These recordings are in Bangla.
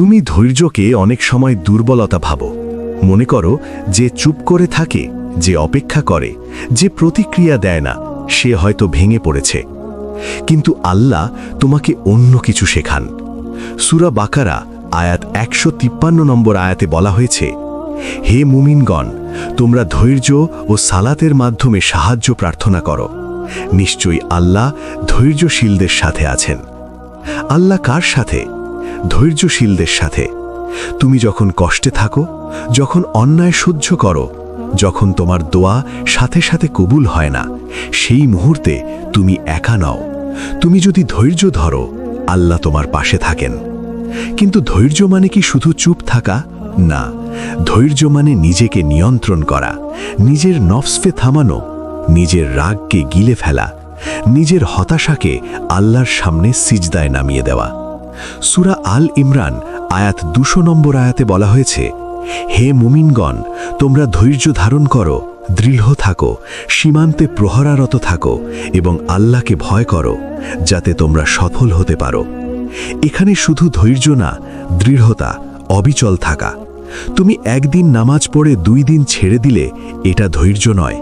তুমি ধৈর্যকে অনেক সময় দুর্বলতা ভাবো। মনে করো যে চুপ করে থাকে, যে অপেক্ষা করে, যে প্রতিক্রিয়া দেয় না, সে হয়তো ভেঙে পড়েছে। কিন্তু আল্লাহ তোমাকে অন্য কিছু শেখান। সূরা বাকারা আয়াত ১৫৩ নম্বর আয়াতে বলা হয়েছে, হে মুমিনগণ, তোমরা ধৈর্য ও সালাতের মাধ্যমে সাহায্য প্রার্থনা করো। নিশ্চয়ই আল্লাহ ধৈর্যশীলদের সাথে আছেন। আল্লাহ কার সাথে? ধৈর্যশীলদের সাথে। তুমি যখন কষ্টে থাকো, যখন অন্যায় সহ্য করো, যখন তোমার দোয়া সাথে সাথে কবুল হয় না, সেই মুহূর্তে তুমি একা নও। তুমি যদি ধৈর্য ধরো, আল্লাহ তোমার পাশে থাকেন। কিন্তু ধৈর্য মানে কি শুধু চুপ থাকা? না, ধৈর্য মানে নিজেকে নিয়ন্ত্রণ করা, নিজের নফসকে থামানো, নিজের রাগকে গিলে ফেলা, নিজের হতাশাকে আল্লাহর সামনে সিজদায় নামিয়ে দেওয়া। সূরা আল ইমরান আয়াত ২০০ নম্বর আয়াতে বলা হয়েছে, হে মুমিনগণ, তোমরা ধৈর্য ধারণ করো, দৃঢ় থাকো, সীমান্তে প্রহরারত থাকো এবং আল্লাহকে ভয় করো, যাতে তোমরা সফল হতে পারো। এখানে শুধু ধৈর্য না, দৃঢ়তা, অবিচল থাকা। তুমি একদিন নামাজ পড়ে ২ দিন ছেড়ে দিলে এটা ধৈর্য নয়।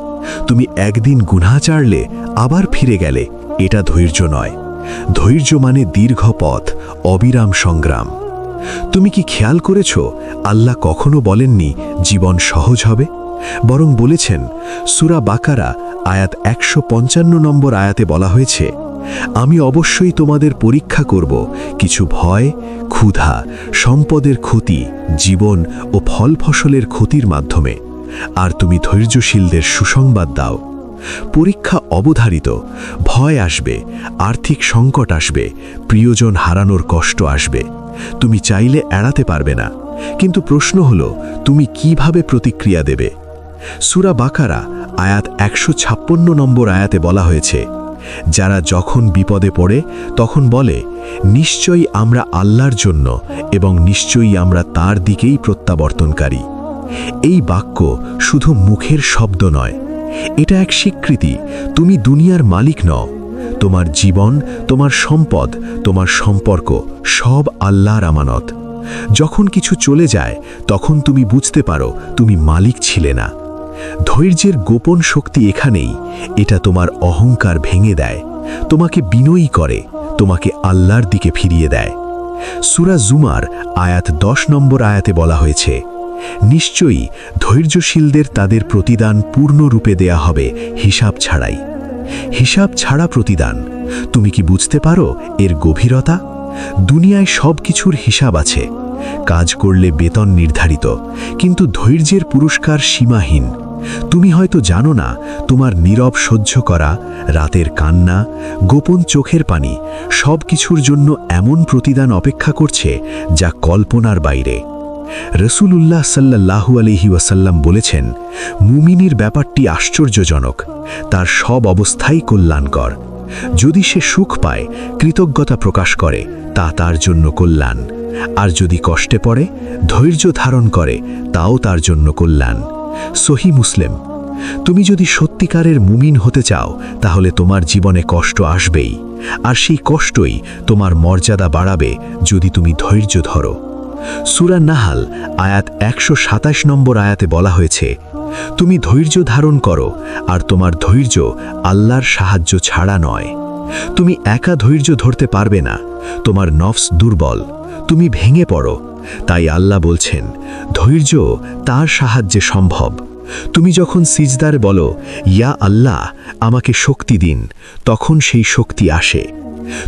তুমি একদিন গুনাহ চাড়লে আবার ফিরে গেলে এটা ধৈর্য নয়। ধৈর্য মানে দীর্ঘ পথ, অবিরাম সংগ্রাম। তুমি কি খেয়াল করেছ, আল্লাহ কখনো বলেননি জীবন সহজ হবে, বরং বলেছেন, সূরা বাকারা আয়াত ১৫৫ নম্বর আয়াতে বলা হয়েছে, আমি অবশ্যই তোমাদের পরীক্ষা করব কিছু ভয়, ক্ষুধা, সম্পদের ক্ষতি, জীবন ও ফল ফসলের ক্ষতির মাধ্যমে, আর তুমি ধৈর্যশীলদের সুসংবাদ দাও। পরীক্ষা অবধারিত। ভয় আসবে, আর্থিক সংকট আসবে, প্রিয়জন হারানোর কষ্ট আসবে। তুমি চাইলে এড়াতে পারবে না, কিন্তু প্রশ্ন হলো তুমি কিভাবে প্রতিক্রিয়া দেবে। সূরা বাকারা আয়াত ১৫৬ নম্বর আয়াতে বলা হয়েছে, যারা যখন বিপদে পড়ে তখন বলে, নিশ্চয়ই আমরা আল্লাহর জন্য এবং নিশ্চয়ই আমরা তার দিকেই প্রত্যাবর্তনকারী। এই বাক্য শুধু মুখের শব্দ নয়, এটা এক স্বীকৃতি তুমি দুনিয়ার মালিক নও। তোমার জীবন, তোমার সম্পদ, তোমার সম্পর্ক সব আল্লাহর আমানত। যখন কিছু চলে যায় তখন তুমি বুঝতে পারো তুমি মালিক ছিলে না। ধৈর্যের গোপন শক্তি এখানেই। এটা তোমার অহংকার ভেঙে দেয়, তোমাকে বিনয়ী করে, তোমাকে আল্লাহর দিকে ফিরিয়ে দেয়। সূরা জুমার আয়াত ১০ নম্বর আয়াতে বলা হয়েছে, নিশ্চয়ই ধৈর্যশীলদের তাদের প্রতিদান পূর্ণরূপে দেয়া হবে হিসাব ছাড়াই। হিসাব ছাড়া প্রতিদান। তুমি কি বুঝতে পারো এর গভীরতা? দুনিয়ায় সব কিছুর হিসাব আছে। কাজ করলে বেতন নির্ধারিত, কিন্তু ধৈর্যের পুরস্কার সীমাহীন। তুমি হয়তো জানো না, তোমার নীরব সহ্য করা, রাতের কান্না, গোপন চোখের পানি, সব কিছুর জন্য এমন প্রতিদান অপেক্ষা করছে যা কল্পনার বাইরে। রাসূলুল্লাহ সাল্লাল্লাহু আলাইহি ওয়াসাল্লাম বলেছেন, মুমিনের ব্যাপারটি আশ্চর্যজনক, তার সব অবস্থাই কল্যাণকর। যদি সে সুখ পায়, কৃতজ্ঞতা প্রকাশ করে, তা তার জন্য কল্যাণ। আর যদি কষ্টে পড়ে, ধৈর্য ধারণ করে, তাও তার জন্য কল্যাণ। সহিহ মুসলিম। তুমি যদি সত্যিকারের মুমিন হতে চাও, তাহলে তোমার জীবনে কষ্ট আসবেই, আর সেই কষ্টই তোমার মর্যাদা বাড়াবে যদি তুমি ধৈর্য ধরো। সূরা নাহাল আয়াত ১২৭ নম্বর আয়াতে বলা হয়েছে, তুমি ধৈর্য ধারণ করো, আর তোমার ধৈর্য আল্লাহর সাহায্য ছাড়া নয়। তুমি একা ধৈর্য ধরতে পারবে না, তোমার নফস দুর্বল, তুমি ভেঙে পড়ো। তাই আল্লাহ বলছেন, ধৈর্য তার সাহায্যে সম্ভব। তুমি যখন সিজদার বলো, ইয়া আল্লাহ, আমাকে শক্তি দিন, তখন সেই শক্তি আসে।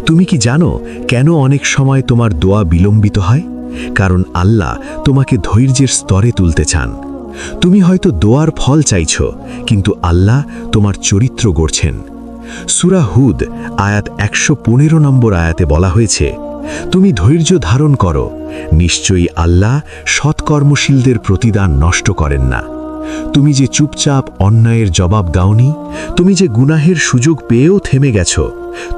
তুমি কি জানো কেন অনেক সময় তোমার দোয়া বিলম্বিত হয়? কারণ আল্লাহ তোমাকে ধৈর্যের স্তরে তুলতে চান। তুমি হয়তো দোয়ার ফল চাইছ, কিন্তু আল্লাহ তোমার চরিত্র গড়ছেন। সূরা হুদ আয়াত ১১৫ নম্বর আয়াতে বলা হয়েছে, তুমি ধৈর্য ধারণ করো, নিশ্চয়ই আল্লাহ সৎকর্মশীলদের প্রতিদান নষ্ট করেন না। তুমি যে চুপচাপ অন্যায়ের জবাব দাওনি, তুমি যে গুনাহের সুযোগ পেয়েও থেমে গেছ,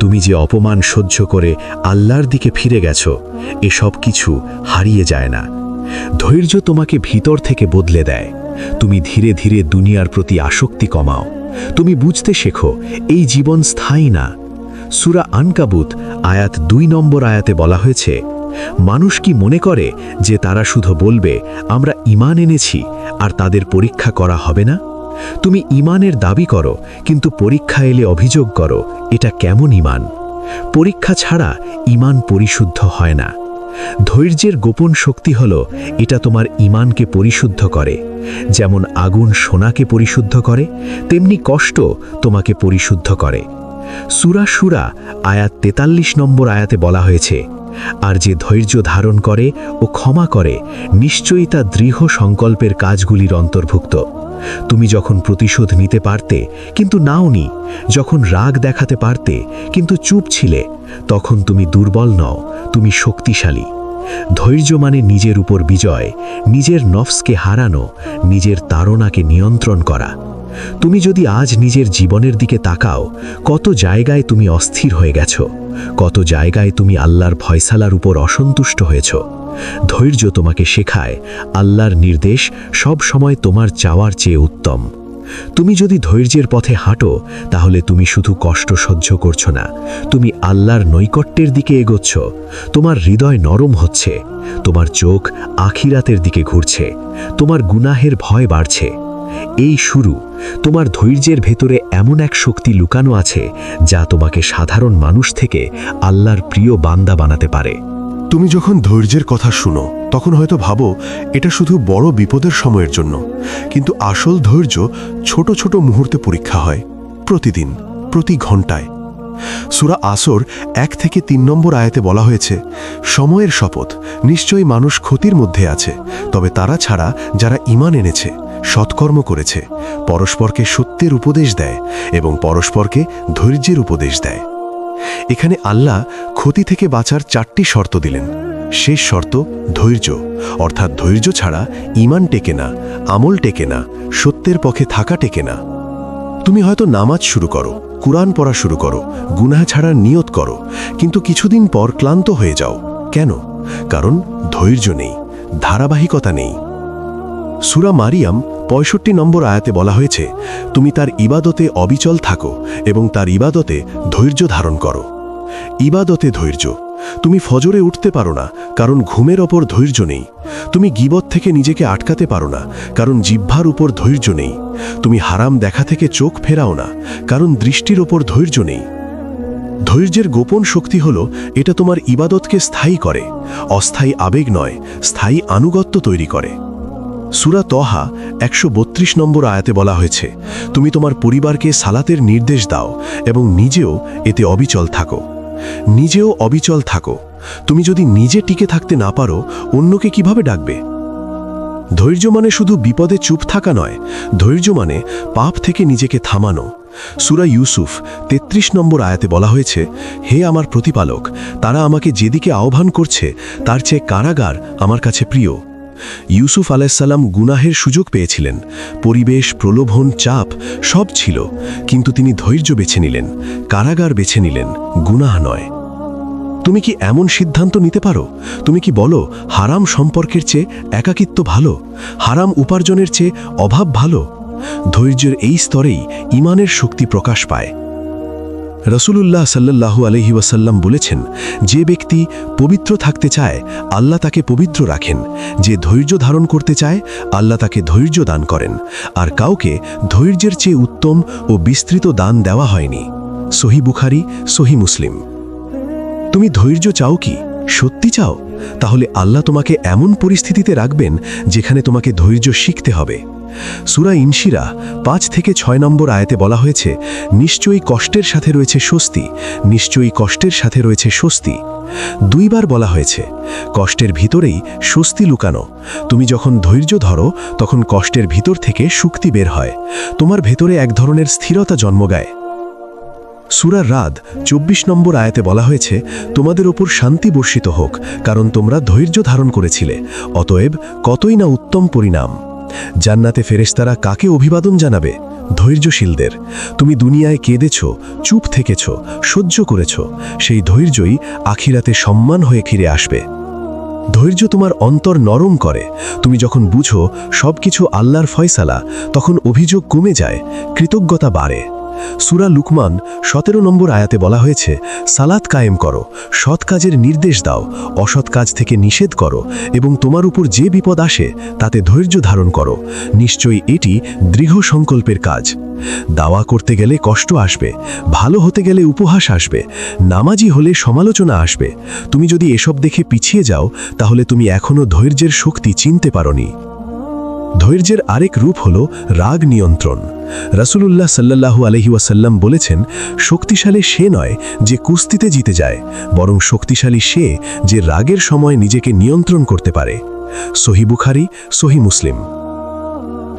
তুমি যে অপমান সহ্য করে আল্লাহর দিকে ফিরে গেছ, এসব কিছু হারিয়ে যায় না। ধৈর্য তোমাকে ভিতর থেকে বদলে দেয়। তুমি ধীরে ধীরে দুনিয়ার প্রতি আসক্তি কমাও। তুমি বুঝতে শেখো এই জীবন স্থায়ী না। সূরা আনকাবুত আয়াত ২ নম্বর আয়াতে বলা হয়েছে, মানুষ কি মনে করে যে তারা শুধু বলবে আমরা ঈমান এনেছি আর তাদের পরীক্ষা করা হবে না? তুমি ঈমানের দাবি করো, কিন্তু পরীক্ষা এলে অভিযোগ করো, এটা কেমন ঈমান? পরীক্ষা ছাড়া ঈমান পরিশুদ্ধ হয় না। ধৈর্যের গোপন শক্তি হল এটা তোমার ঈমানকে পরিশুদ্ধ করে। যেমন আগুন সোনাকে পরিশুদ্ধ করে, তেমনি কষ্ট তোমাকে পরিশুদ্ধ করে। সূরা শুরা আয়াত 43 নম্বর আয়াতে বলা হয়েছে, আর যে ধৈর্য ধারণ করে ও ক্ষমা করে নিশ্চয়ই তা দৃঢ় সংকল্পের কাজগুলির অন্তর্ভুক্ত। তুমি যখন প্রতিশোধ নিতে পারতে কিন্তু নাওনি, যখন রাগ দেখাতে পারতে কিন্তু চুপ ছিলে, তখন তুমি দুর্বল নও, তুমি শক্তিশালী। ধৈর্য মানে নিজের উপর বিজয়, নিজের নফসকে হারানো, নিজের তাড়নাকে নিয়ন্ত্রণ করা। তুমি যদি আজ নিজের জীবনের দিকে তাকাও, কত জায়গায় তুমি অস্থির হয়ে গেছো, কত জায়গায় তুমি আল্লাহর ফয়সালার উপর অসন্তুষ্ট হয়েছ। ধৈর্য তোমাকে শেখায় আল্লাহর নির্দেশ সব সময় তোমার চাওয়ার চেয়ে উত্তম। তুমি যদি ধৈর্যের পথে হাঁটো, তাহলে তুমি শুধু কষ্ট সহ্য করছো না, তুমি আল্লাহর নৈকট্যের দিকে এগোচ্ছ। তোমার হৃদয় নরম হচ্ছে, তোমার চোখ আখিরাতের দিকে ঘুরছে, তোমার গুনাহের ভয় বাড়ছে। এই শুরু। তোমার ধৈর্যের ভেতরে এমন এক শক্তি লুকানো আছে যা তোমাকে সাধারণ মানুষ থেকে আল্লাহর প্রিয় বান্দা বানাতে পারে। তুমি যখন ধৈর্যের কথা শুনো, তখন হয়তো ভাবো এটা শুধু বড় বিপদের সময়ের জন্য, কিন্তু আসল ধৈর্য ছোট ছোট মুহূর্তে পরীক্ষা হয়, প্রতিদিন, প্রতি ঘন্টায়। সূরা আসর 1 থেকে 3 নম্বর আয়াতে বলা হয়েছে, সময়ের শপথ, নিশ্চয়ই মানুষ ক্ষতির মধ্যে আছে, তবে তারা ছাড়া যারা ঈমান এনেছে, সৎকর্ম করেছে, পরস্পরকে সত্যের উপদেশ দেয় এবং পরস্পরকে ধৈর্যের উপদেশ দেয়। এখানে আল্লাহ ক্ষতি থেকে বাঁচার 4টি শর্ত দিলেন। শেষ শর্ত ধৈর্য, অর্থাৎ ধৈর্য ছাড়া ঈমান টেকে না, আমল টেকে না, সত্যের পক্ষে থাকা টেকে না। তুমি হয়তো নামাজ শুরু করো, কুরআন পড়া শুরু করো, গুনাহ ছাড়ার নিয়ত করো, কিন্তু কিছুদিন পর ক্লান্ত হয়ে যাও। কেন? কারণ ধৈর্য নেই, ধারাবাহিকতা নেই। সূরা মারিয়াম 65 নম্বর আয়াতে বলা হয়েছে, তুমি তার ইবাদতে অবিচল থাকো এবং তার ইবাদতে ধৈর্য ধারণ করো। ইবাদতে ধৈর্য। তুমি ফজরে উঠতে পারো না, কারণ ঘুমের ওপর ধৈর্য নেই। তুমি গীবত থেকে নিজেকে আটকাতে পারো না, কারণ জিহ্বার উপর ধৈর্য নেই। তুমি হারাম দেখা থেকে চোখ ফেরাও না, কারণ দৃষ্টির ওপর ধৈর্য নেই। ধৈর্যের গোপন শক্তি হল এটা তোমার ইবাদতকে স্থায়ী করে, অস্থায়ী আবেগ নয়, স্থায়ী আনুগত্য তৈরি করে। সূরা তহা 132 নম্বর আয়াতে বলা হয়েছে, তুমি তোমার পরিবারকে সালাতের নির্দেশ দাও এবং নিজেও এতে অবিচল থাকো। নিজেও অবিচল থাকো। তুমি যদি নিজে টিকে থাকতে না পারো, অন্যকে কিভাবে ডাকবে? ধৈর্য মানে শুধু বিপদে চুপ থাকা নয়, ধৈর্য মানে পাপ থেকে নিজেকে থামানো। সূরা ইউসুফ 33 নম্বর আয়াতে বলা হয়েছে, হে আমার প্রতিপালক, তারা আমাকে যেদিকে আহ্বান করছে তার চেয়ে কারাগার আমার কাছে প্রিয়। ইউসুফ আলাইসাল্লাম গুনাহের সুযোগ পেয়েছিলেন, পরিবেশ, প্রলোভন, চাপ সব ছিল, কিন্তু তিনি ধৈর্য বেছে নিলেন, কারাগার বেছে নিলেন, গুনাহ নয়। তুমি কি এমন সিদ্ধান্ত নিতে পারো? তুমি কি বলো হারাম সম্পর্কের চেয়ে একাকিত্ব ভালো, হারাম উপার্জনের চেয়ে অভাব ভালো? ধৈর্যের এই স্তরেই ঈমানের শক্তি প্রকাশ পায়। রাসূলুল্লাহ সাল্লাল্লাহু আলাইহি ওয়াসাল্লাম বলেছেন, যে ব্যক্তি পবিত্র থাকতে চায় আল্লাহ তাকে পবিত্র রাখেন, যে ধৈর্য ধারণ করতে চায় আল্লাহ তাকে ধৈর্য দান করেন, আর কাউকে ধৈর্যের চেয়ে উত্তম ও বিস্তৃত দান দেওয়া হয়নি। সহিহ বুখারী, সহিহ মুসলিম। তুমি ধৈর্য চাও কি? সত্যি চাও? তাহলে আল্লাহ তোমাকে এমন পরিস্থিতিতে রাখবেন যেখানে তোমাকে ধৈর্য শিখতে হবে। সূরা ইনশিরাহ 5 থেকে 6 নম্বর আয়াতে বলা হয়েছে, নিশ্চয়ই কষ্টের সাথে রয়েছে স্বস্তি, নিশ্চয়ই কষ্টের সাথে রয়েছে স্বস্তি। 2 বার বলা হয়েছে, কষ্টের ভিতরেই স্বস্তি লুকানো। তুমি যখন ধৈর্য ধরো, তখন কষ্টের ভিতর থেকে শক্তি বের হয়, তোমার ভেতরে এক ধরনের স্থিরতা জন্মগায়। সূরা রাদ 24 নম্বর আয়াতে বলা হয়েছে, তোমাদের ওপর শান্তি বর্ষিত হোক, কারণ তোমরা ধৈর্য ধারণ করেছিলে, অতএব কতই না উত্তম পরিণাম। জান্নাতে ফেরেশতারা কাকে অভিবাদন জানাবে? ধৈর্যশীলদের। তুমি দুনিয়ায় কেঁদেছ, চুপ থেকেছ, সহ্য করেছ, সেই ধৈর্যই আখিরাতে সম্মান হয়ে ফিরে আসবে। ধৈর্য তোমার অন্তর নরম করে। তুমি যখন বুঝো সবকিছু আল্লাহর ফয়সালা, তখন অভিযোগ কমে যায়, কৃতজ্ঞতা বাড়ে। সূরা লুকমান 17 নম্বর আয়াতে বলা হয়েছে, সালাত কায়েম করো, সৎ কাজের নির্দেশ দাও, অসৎ কাজ থেকে নিষেধ করো, এবং তোমার উপর যে বিপদ আসে তাতে ধৈর্য ধারণ করো। নিশ্চয়ই এটি দৃঢ় সংকল্পের কাজ। দাওয়া করতে গেলে কষ্ট আসবে, ভালো হতে গেলে উপহাস আসবে, নামাজি হলে সমালোচনা আসবে। তুমি যদি এসব দেখে পিছিয়ে যাও, তাহলে তুমি এখনো ধৈর্যের শক্তি চিনতে পারোনি। ধৈর্যের আরেক রূপ হল রাগ নিয়ন্ত্রণ। রাসূলুল্লাহ সাল্লাল্লাহু আলাইহি ওয়াসাল্লাম বলেছেন, শক্তিশালী সে নয় যে কুস্তিতে জিতে যায়, বরং শক্তিশালী সে যে রাগের সময় নিজেকে নিয়ন্ত্রণ করতে পারে। সহিহ বুখারী, সহিহ মুসলিম।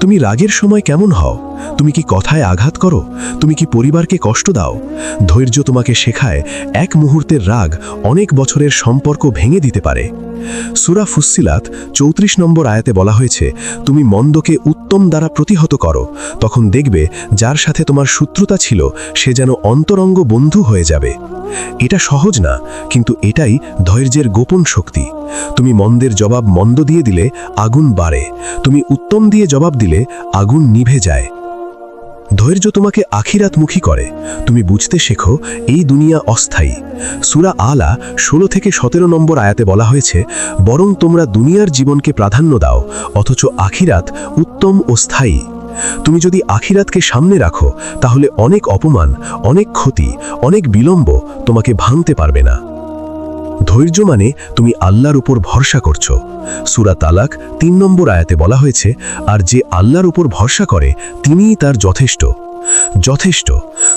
তুমি রাগের সময় কেমন হও? তুমি কি কথায় আঘাত করো? তুমি কি পরিবারকে কষ্ট দাও? ধৈর্য তোমাকে শেখায় এক মুহূর্তের রাগ অনেক বছরের সম্পর্ক ভেঙে দিতে পারে। সূরা ফুসসিলাত 34 নম্বর আয়াতে বলা হয়েছে, তুমি মন্দকে উত্তম দ্বারা প্রতিহত করো, তখন দেখবে যার সাথে তোমার শত্রুতা ছিল সে যেন অন্তরঙ্গ বন্ধু হয়ে যাবে। এটা সহজ না, কিন্তু এটাই ধৈর্যের গোপন শক্তি। তুমি মন্দের জবাব মন্দ দিয়ে দিলে আগুন বাড়ে, তুমি উত্তম দিয়ে জবাব দিলে আগুন নিভে যায়। ধৈর্য তোমাকে আখিরাতমুখী করে। তুমি বুঝতে শেখো এই দুনিয়া অস্থায়ী। সূরা আলা 16 থেকে 17 নম্বর আয়াতে বলা হয়েছে, বরং তোমরা দুনিয়ার জীবনকে প্রাধান্য দাও, অথচ আখিরাত উত্তম ও স্থায়ী। তুমি যদি আখিরাতকে সামনে রাখো, তাহলে অনেক অপমান, অনেক ক্ষতি, অনেক বিলম্ব তোমাকে ভাঙতে পারবে না। ধৈর্য মানে তুমি আল্লাহর উপর ভরসা করছো। সূরা তালাক 3 নম্বর আয়াতে বলা হয়েছে, আর যে আল্লাহর উপর ভরসা করে তিনিই তার যথেষ্ট। যথেষ্ট।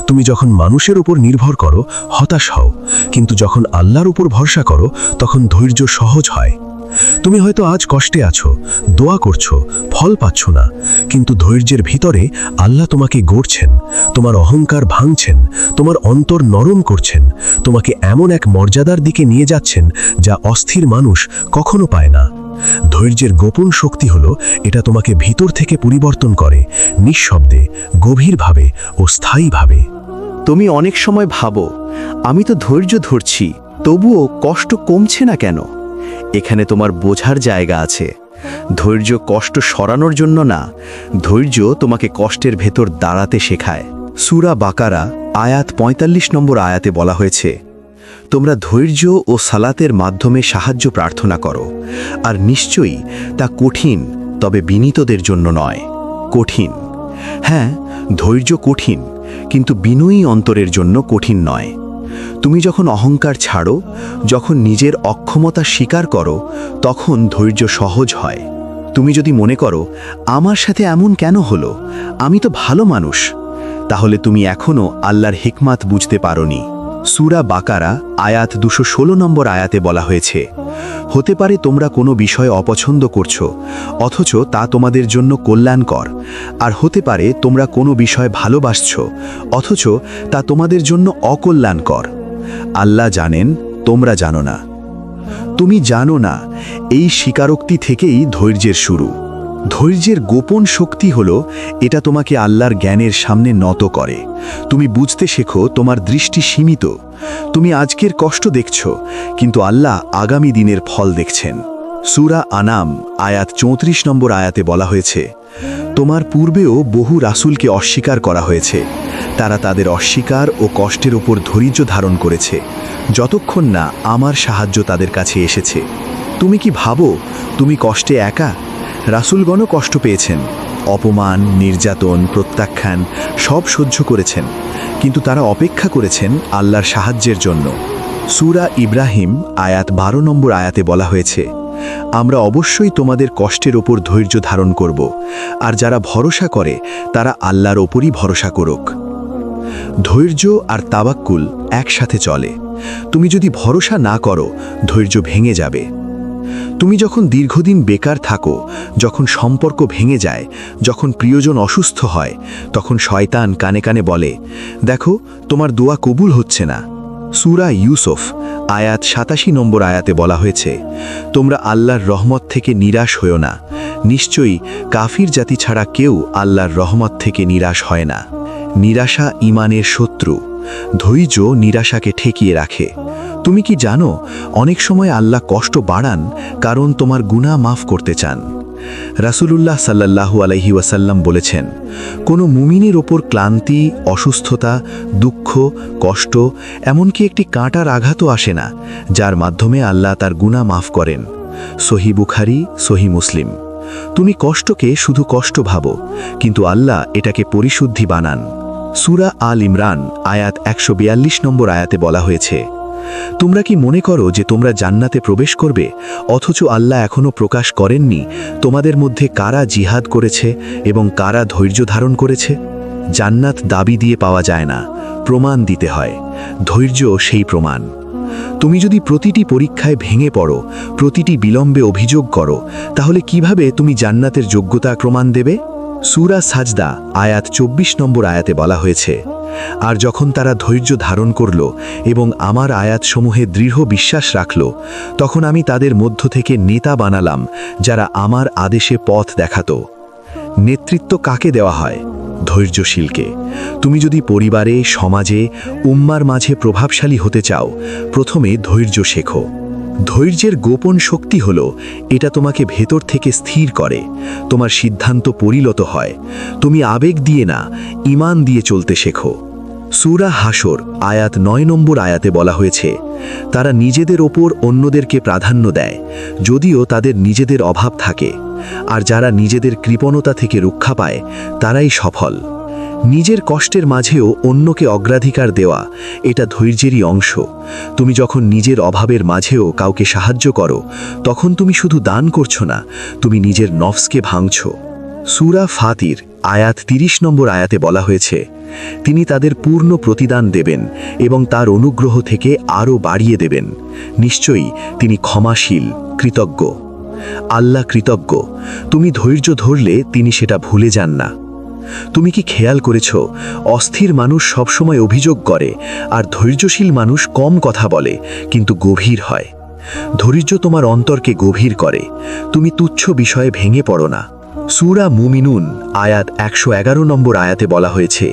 তুমি যখন মানুষের উপর নির্ভর করো হতাশ হও, কিন্তু যখন আল্লাহর উপর ভরসা করো তখন ধৈর্য সহজ হয়। তুমি হয়তো আজ কষ্টে আছো, দোয়া করছো, ফল পাচ্ছ না, কিন্তু ধৈর্যের ভিতরে আল্লাহ তোমাকে গড়ছেন, তোমার অহংকার ভাঙছেন, তোমার অন্তর নরম করছেন, তোমাকে এমন এক মর্যাদার দিকে নিয়ে যাচ্ছেন যা অস্থির মানুষ কখনো পায় না। ধৈর্যের গোপন শক্তি হলো এটা তোমাকে ভিতর থেকে পরিবর্তন করে, নিঃশব্দে, গভীরভাবে ও স্থায়ীভাবে। তুমি অনেক সময় ভাবো, আমি তো ধৈর্য ধরছি, তবুও কষ্ট কমছে না কেন? এখানে তোমার বোঝার জায়গা আছে। ধৈর্য কষ্ট সরানোর জন্য না, ধৈর্য তোমাকে কষ্টের ভেতর দাঁড়াতে শেখায়। সূরা বাকারা আয়াত 45 নম্বর আয়াতে বলা হয়েছে, তোমরা ধৈর্য ও সালাতের মাধ্যমে সাহায্য প্রার্থনা করো, আর নিশ্চয়ই তা কঠিন, তবে বিনীতদের জন্য নয়। কঠিন, হ্যাঁ, ধৈর্য কঠিন, কিন্তু বিনয়ী অন্তরের জন্য কঠিন নয়। তুমি যখন অহংকার ছাড়ো, যখন নিজের অক্ষমতা স্বীকার করো, তখন ধৈর্য সহজ হয়। তুমি যদি মনে করো, আমার সাথে এমন কেন হলো, আমি তো ভালো মানুষ, তাহলে তুমি এখনো আল্লাহর হিকমাত বুঝতে পারোনি। সূরা বাকারা আয়াত 216 নম্বর আয়াতে বলা হয়েছে, হতে পারে তোমরা কোনো বিষয় অপছন্দ করছো, অথচ তা তোমাদের জন্য কল্যাণকর, আর হতে পারে তোমরা কোনো বিষয় ভালোবাসছো, অথচ তা তোমাদের জন্য অকল্যাণকর। আল্লাহ জানেন, তোমরা জানো না। তুমি জানো না, এই স্বীকারোক্তি থেকেই ধৈর্যের শুরু। ধৈর্যের গোপন শক্তি হলো এটা তোমাকে আল্লাহর জ্ঞানের সামনে নত করে। তুমি বুঝতে শেখো তোমার দৃষ্টি সীমিত। তুমি আজকের কষ্ট দেখছো, কিন্তু আল্লাহ আগামী দিনের ফল দেখছেন। সূরা আনাম আয়াত 34 নম্বর আয়াতে বলা হয়েছে, তোমার পূর্বেও বহু রাসূলকে অস্বীকার করা হয়েছে, তারা তাদের অস্বীকার ও কষ্টের ওপর ধৈর্য ধারণ করেছে, যতক্ষণ না আমার সাহায্য তাদের কাছে এসেছে। তুমি কি ভাবো তুমি কষ্টে একা? রাসূলগণও কষ্ট পেয়েছেন, অপমান, নির্যাতন, প্রত্যাখ্যান সব সহ্য করেছেন, কিন্তু তারা অপেক্ষা করেছেন আল্লাহর সাহায্যের জন্য। সূরা ইব্রাহিম আয়াত 12 নম্বর আয়াতে বলা হয়েছে, আমরা অবশ্যই তোমাদের কষ্টের ওপর ধৈর্য ধারণ করব, আর যারা ভরসা করে তারা আল্লাহর ওপরই ভরসা করুক। ধৈর্য আর তাওয়াক্কুল একসাথে চলে। তুমি যদি ভরসা না করো, ধৈর্য ভেঙে যাবে। তুমি যখন দীর্ঘদিন বেকার থাকো, যখন সম্পর্ক ভেঙে যায়, যখন প্রিয়জন অসুস্থ হয়, তখন শয়তান কানে কানে বলে, দেখো তোমার দোয়া কবুল হচ্ছে না। সূরা ইউসুফ আয়াত 87 নম্বর আয়াতে বলা হয়েছে, তোমরা আল্লাহর রহমত থেকে নিরাশ হও না, নিশ্চয়ই কাফির জাতি ছাড়া কেউ আল্লাহর রহমত থেকে নিরাশ হয় না। নিরাশা ঈমানের শত্রু। ধৈর্য নিরাশাকে ঠেকিয়ে রাখে। তুমি কি জানো, অনেক সময় আল্লাহ কষ্ট বাড়ান কারণ তোমার গুনাহ মাফ করতে চান। রাসূলুল্লাহ সাল্লাল্লাহু আলাইহি ওয়াসাল্লাম বলেছেন, কোনো মুমিনের ওপর ক্লান্তি, অসুস্থতা, দুঃখ, কষ্ট, এমনকি একটি কাঁটার আঘাতও আসে না, যার মাধ্যমে আল্লাহ তার গুনাহ মাফ করেন। সহিহ বুখারী, সহিহ মুসলিম। তুমি কষ্টকে শুধু কষ্ট ভাবো, কিন্তু আল্লাহ এটাকে পরিশুদ্ধি বানান। সূরা আল ইমরান আয়াত 142 নম্বর আয়াতে বলা হয়েছে, তোমরা কি মনে করো যে তোমরা জান্নাতে প্রবেশ করবে, অথচ আল্লাহ এখনও প্রকাশ করেননি তোমাদের মধ্যে কারা জিহাদ করেছে এবং কারা ধৈর্য ধারণ করেছে? জান্নাত দাবি দিয়ে পাওয়া যায় না, প্রমাণ দিতে হয়। ধৈর্য সেই প্রমাণ। তুমি যদি প্রতিটি পরীক্ষায় ভেঙে পড়ো, প্রতিটি বিলম্বে অভিযোগ করো, তাহলে কিভাবে তুমি জান্নাতের যোগ্যতা প্রমাণ দেবে? সূরা সাজদা আয়াত 24 নম্বর আয়াতে বলা হয়েছে, আর যখন তারা ধৈর্য ধারণ করল এবং আমার আয়াতসমূহে দৃঢ় বিশ্বাস রাখল, তখন আমি তাদের মধ্য থেকে নেতা বানালাম যারা আমার আদেশে পথ দেখাত। নেতৃত্ব কাকে দেওয়া হয়? ধৈর্যশীলকে। তুমি যদি পরিবারে, সমাজে, উম্মার মাঝে প্রভাবশালী হতে চাও, প্রথমে ধৈর্য শেখো। ধৈর্যের গোপন শক্তি হল, এটা তোমাকে ভেতর থেকে স্থির করে, তোমার সিদ্ধান্ত পরিলত হয়। তুমি আবেগ দিয়ে না, ঈমান দিয়ে চলতে শেখো। সূরা হাসর আয়াত 9 নম্বর আয়াতে বলা হয়েছে, তারা নিজেদের ওপর অন্যদেরকে প্রাধান্য দেয়, যদিও তাদের নিজেদের অভাব থাকে, আর যারা নিজেদের কৃপণতা থেকে রক্ষা পায় তারাই সফল। নিজের কষ্টের মাঝেও অন্যকে অগ্রাধিকার দেওয়া, এটা ধৈর্যেরই অংশ। তুমি যখন নিজের অভাবের মাঝেও কাউকে সাহায্য করো, তখন তুমি শুধু দান করছো না, তুমি নিজের নফসকে ভাঙছো। সূরা ফাতির আয়াত 30 নম্বর আয়াতে বলা হয়েছে, তিনি তাদের পূর্ণ প্রতিদান দেবেন এবং তার অনুগ্রহ থেকে আরও বাড়িয়ে দেবেন। নিশ্চয়ই তিনি ক্ষমাশীল, কৃতজ্ঞ। আল্লাহ কৃতজ্ঞ। তুমি ধৈর্য ধরলে তিনি সেটা ভুলে যান না। তুমি কি খেয়াল করেছ, অস্থির মানুষ সবসময় অভিযোগ করে, আর ধৈর্যশীল মানুষ কম কথা বলে কিন্তু গভীর হয়। ধৈর্য তোমার অন্তরকে গভীর করে। তুমি তুচ্ছ বিষয়ে ভেঙে পড়ো না। সূরা মুমিনুন আয়াত 111 নম্বর আয়াতে বলা হয়েছে,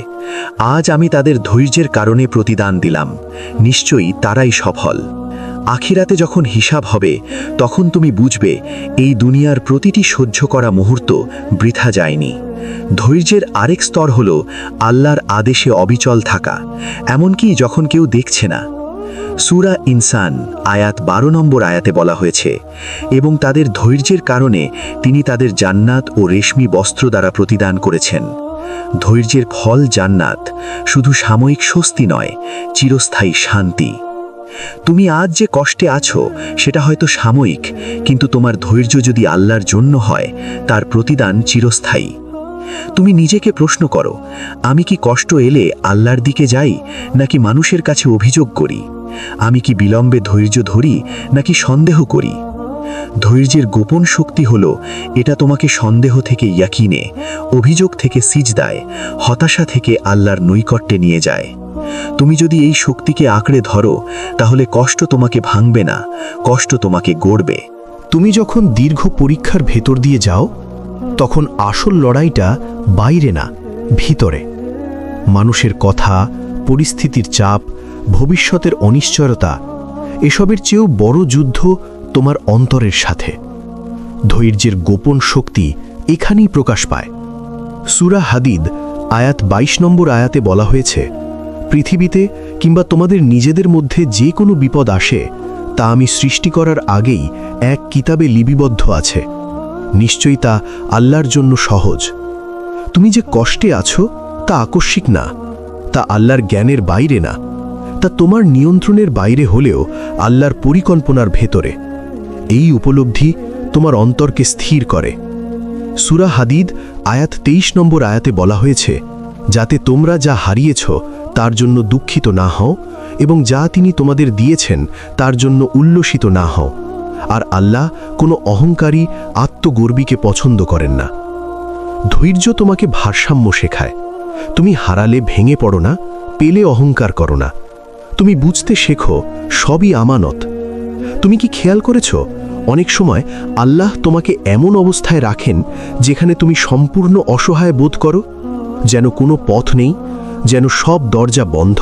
আজ আমি তাদের ধৈর্যের কারণে প্রতিদান দিলাম, নিশ্চয়ই তারাই সফল। আখিরাতে যখন হিসাব হবে, তখন তুমি বুঝবে এই দুনিয়ার প্রতিটি সহ্য করা মুহূর্ত বৃথা যায়নি। ধৈর্যের আরেক স্তর হল আল্লাহর আদেশে অবিচল থাকা, এমনকি যখন কেউ দেখছে না। সূরা ইনসান আয়াত 12 নম্বর আয়াতে বলা হয়েছে, এবং তাদের ধৈর্যের কারণে তিনি তাদের জান্নাত ও রেশমি বস্ত্র দ্বারা প্রতিদান করেছেন। ধৈর্যের ফল জান্নাত, শুধু সাময়িক স্বস্তি নয়, চিরস্থায়ী শান্তি। তুমি আজ যে কষ্টে আছো সেটা হয়তো সাময়িক, কিন্তু তোমার ধৈর্য যদি আল্লাহর জন্য হয়, তার প্রতিদান চিরস্থায়ী। তুমি নিজেকে প্রশ্ন করো, আমি কি কষ্ট এলে আল্লাহর দিকে যাই, নাকি মানুষের কাছে অভিযোগ করি? আমি কি বিলম্বে ধৈর্য ধরি, নাকি সন্দেহ করি? ধৈর্যের গোপন শক্তি হলো, এটা তোমাকে সন্দেহ থেকে ইয়াকিনে, অভিযোগ থেকে সিজদায়, হতাশা থেকে আল্লাহর নৈকট্যে নিয়ে যায়। তুমি যদি এই শক্তিকে আঁকড়ে ধরো, তাহলে কষ্ট তোমাকে ভাঙবে না, কষ্ট তোমাকে গড়বে। তুমি যখন দীর্ঘ পরীক্ষার ভেতর দিয়ে যাও, তখন আসল লড়াইটা বাইরে না, ভিতরে। মানুষের কথা, পরিস্থিতির চাপ, ভবিষ্যতের অনিশ্চয়তা, এসবের চেয়েও বড় যুদ্ধ তোমার অন্তরের সাথে। ধৈর্যের গোপন শক্তি এখানেই প্রকাশ পায়। সূরা হাদিদ আয়াত 22 নম্বর আয়াতে বলা হয়েছে, পৃথিবীতে কিংবা তোমাদের নিজেদের মধ্যে যে কোনো বিপদ আসে, তা আমি সৃষ্টি করার আগেই এক কিতাবে লিপিবদ্ধ আছে। নিশ্চয়ই তা আল্লাহর জন্য সহজ। তুমি যে কষ্টে আছো তা আকস্মিক না, তা আল্লাহর জ্ঞানের বাইরে না, তা তোমার নিয়ন্ত্রণের বাইরে হলেও আল্লাহর পরিকল্পনার ভেতরে। এই উপলব্ধি তোমার অন্তরকে স্থির করে। সূরা হাদিদ আয়াত 23 নম্বর আয়াতে বলা হয়েছে, যাতে তোমরা যা হারিয়েছ তার জন্য দুঃখিত না হও, এবং যা তিনি তোমাদের দিয়েছেন তার জন্য উল্লসিত না হও। আর আল্লাহ কোনো অহংকারী, আত্মগর্বীকে পছন্দ করেন না। ধৈর্য তোমাকে ভারসাম্য শেখায়। তুমি হারালে ভেঙে পড়ো না, পেলে অহংকার করো না। তুমি বুঝতে শেখো সবই আমানত। তুমি কি খেয়াল করেছ, অনেক সময় আল্লাহ তোমাকে এমন অবস্থায় রাখেন যেখানে তুমি সম্পূর্ণ অসহায় বোধ করো, যেন কোনো পথ নেই, যেন সব দরজা বন্ধ।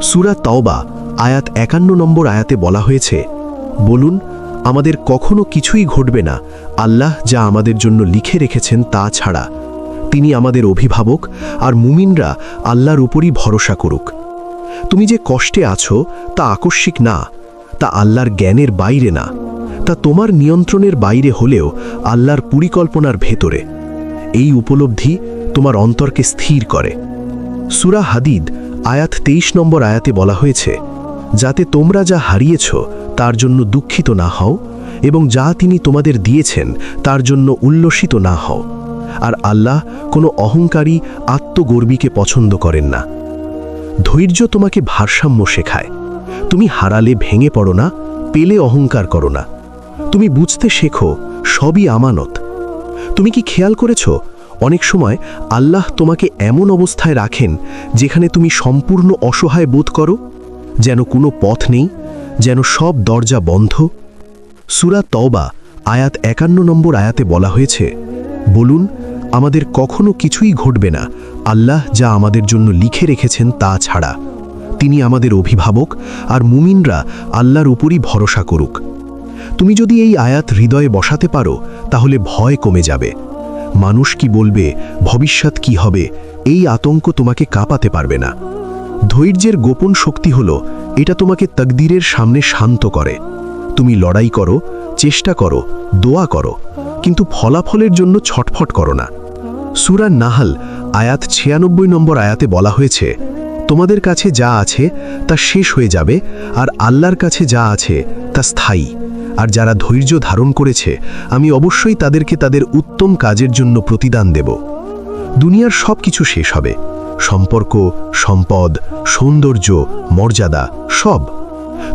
সূরা তাওবা আয়াত 51 নম্বর আয়াতে বলা হয়েছে, বলুন, আমাদের কখনো কিছুই ঘটবে না আল্লাহ যা আমাদের জন্য লিখে রেখেছেন তা ছাড়া। তিনি আমাদের অভিভাবক, আর মুমিনরা আল্লাহর উপরই ভরসা করুক। তুমি যে কষ্টে আছো তা আকস্মিক না, তা আল্লাহর জ্ঞানের বাইরে না, তা তোমার নিয়ন্ত্রণের বাইরে হলেও আল্লাহর পরিকল্পনার ভেতরে। এই উপলব্ধি তোমার অন্তরকে স্থির করে। সূরা হাদিদ আয়াত 23 নম্বর আয়াতে বলা হয়েছে, যাতে তোমরা যা হারিয়েছ তার জন্য দুঃখিত না হও, এবং যা তিনি তোমাদের দিয়েছেন তার জন্য উল্লসিত না হও। আর আল্লাহ কোনো অহংকারী আত্মগর্বীকে পছন্দ করেন না। ধৈর্য তোমাকে ভারসাম্য শেখায়। তুমি হারালে ভেঙে পড়ো না, পেলে অহংকার করো না। তুমি বুঝতে শেখো সবই আমানত। তুমি কি খেয়াল করেছ, অনেক সময় আল্লাহ তোমাকে এমন অবস্থায় রাখেন যেখানে তুমি সম্পূর্ণ অসহায় বোধ করো, যেন কোনো পথ নেই, যেন সব দরজা বন্ধ। সূরা তওবা আয়াত 51 নম্বর আয়াতে বলা হয়েছে, বলুন, আমাদের কখনো কিছুই ঘটবে না আল্লাহ যা আমাদের জন্য লিখে রেখেছেন তা ছাড়া। তিনি আমাদের অভিভাবক, আর মুমিনরা আল্লাহর উপরই ভরসা করুক। তুমি যদি এই আয়াত হৃদয়ে বসাতে পারো তাহলে ভয় কমে যাবে। মানুষ কি বলবে, ভবিষ্যৎ কি হবে, এই আতঙ্ক তোমাকে কাঁপাতে পারবে না। ধৈর্যের গোপন শক্তি হলো, এটা তোমাকে তাকদীরের সামনে শান্ত করে। তুমি লড়াই করো, চেষ্টা করো, দোয়া করো, কিন্তু ফলাফলের জন্য ছটফট করো না। সূরা নাহল আয়াত 96 নম্বর আয়াতে বলা হয়েছে, তোমাদের কাছে যা আছে তা শেষ হয়ে যাবে, আর আল্লাহর কাছে যা আছে তা স্থায়ী। আর যারা ধৈর্য ধারণ করেছে আমি অবশ্যই তাদেরকে তাদের উত্তম কাজের জন্য প্রতিদান দেব। দুনিয়ার সব কিছু শেষ হবে, সম্পর্ক, সম্পদ, সৌন্দর্য, মর্যাদা, সব।